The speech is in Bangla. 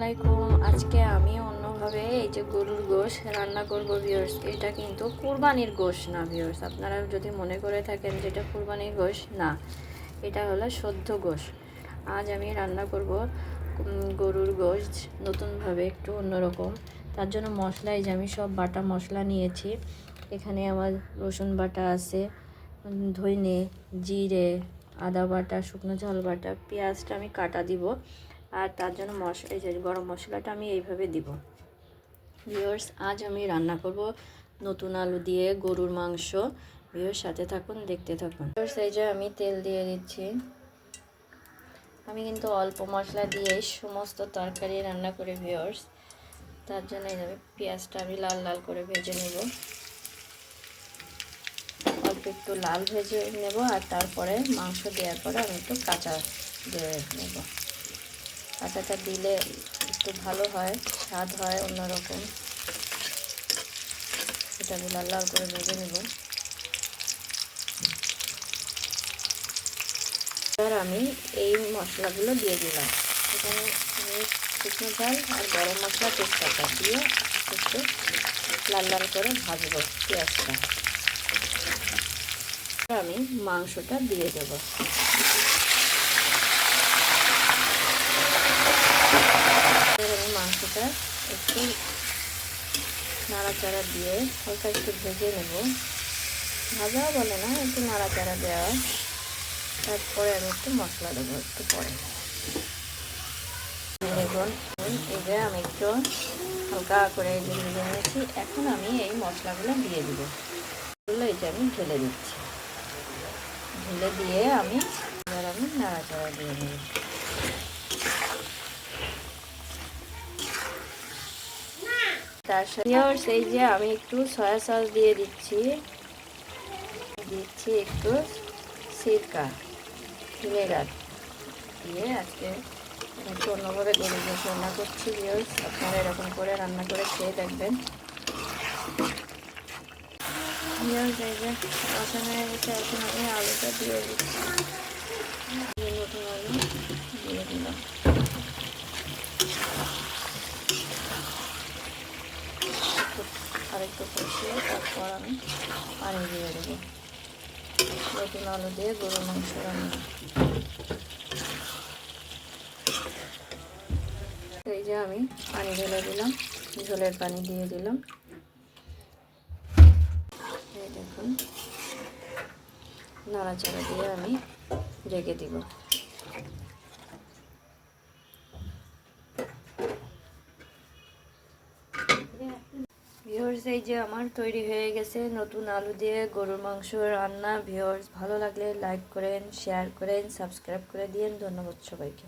আলাইকুম। আজকে আমি অন্যভাবে এই যে গরুর গোশ রান্না করব ভিউয়ার্স। এটা কিন্তু কুরবানির গোশ না ভিউয়ার্স, আপনারা যদি মনে করে থাকেন যে এটা কুরবানির গোশ, না, এটা হলো শুদ্ধ গোশ। আজ আমি রান্না করব গরুর গোশ নতুনভাবে, একটু অন্যরকম। তার জন্য মশলা, এই যে আমি সব বাটা মশলা নিয়েছি। এখানে আমার রসুন বাটা আছে, ধইনে, জিরে, আদা বাটা, শুকনো ঝাল বাটা, পেঁয়াজটা আমি কাটা দিব। আর তার জন্য এই যে গরম মশলাটা আমি এইভাবে দিব। ভিউয়ার্স, আজ আমি রান্না করব নতুন আলু দিয়ে গরুর মাংস। ভিউয়ার্স, সাথে থাকুন, দেখতে থাকুন। ভিউয়ার্স, এই যে আমি তেল দিয়ে দিচ্ছি। আমি কিন্তু অল্প মশলা দিয়ে সমস্ত তরকারি রান্না করি ভিউয়ার্স। তার জন্য এই যে পেঁয়াজটা আমি লাল লাল করে ভেজে নেব। অল্প একটু লাল ভেজে নেব, আর তারপরে মাংস দেওয়ার পরে আমি একটু কাঁচা দিয়ে নেব। কাঁচাটা দিলে একটু ভালো হয়, স্বাদ হয় অন্যরকম। এটা আমি লাল লাল করে ভেজে নেব। এবার আমি এই মশলাগুলো দিয়ে দিলাম। এখানে আমি শুকনো ঝাল আর গরম মশলা, তেজপাতা দিয়ে একটু লাল লাল করে ভাজবো পেঁয়াজটা। আমি মাংসটা দিয়ে দেব। আমি মাংসটা একটু নাড়াচাড়া দিয়ে হালকা একটু ভেজে নেব। ভাজাও বলে না, একটু নাড়াচাড়া দেওয়া। তারপরে আমি একটু মশলা দেবো একটু পরে। দেখুন, এই যে আমি একটু হালকা করে ভেজে নিয়েছি। এখন আমি এই মশলাগুলো দিয়ে দিব। এই যে আমি ঢেলে দিচ্ছি। ঢেলে দিয়ে আমি এবার আমি নাড়াচাড়া দিয়ে নেব। তার সাথে এই যে আমি একটু সয়া সস দিয়ে দিচ্ছি একটু সিরকা, ভিনেগার দিয়ে আজকে একটু অন্যভাবে গরুর গোশ রান্না করছি ভিউয়ার্স। আপনারা এরকম করে রান্না করে খেয়ে দেখবেন ভিউয়ার্স। এই যে রসুন হয়ে গেছে, এখন আমি আলুটা দিয়ে দিচ্ছি। নতুন আলু দিয়ে দিলাম। আরেকটু কষিয়ে তারপর আমি পানি দিয়ে দেবো। নতুন আলু দিয়ে গরুর মাংস রান্না। এই যে আমি পানি ঢেলে দিলাম, ঝোলের পানি দিয়ে দিলাম। এই দেখুন, নাড়াচাড়া দিয়ে আমি রেখে দিব। ভিউয়ার্স, এই যে আমার তৈরি হয়ে গেছে নতুন আলু দিয়ে গরুর মাংস রান্না। ভিউয়ার্স, ভালো লাগলে লাইক করেন, শেয়ার করেন, সাবস্ক্রাইব করে দিন। ধন্যবাদ সবাইকে।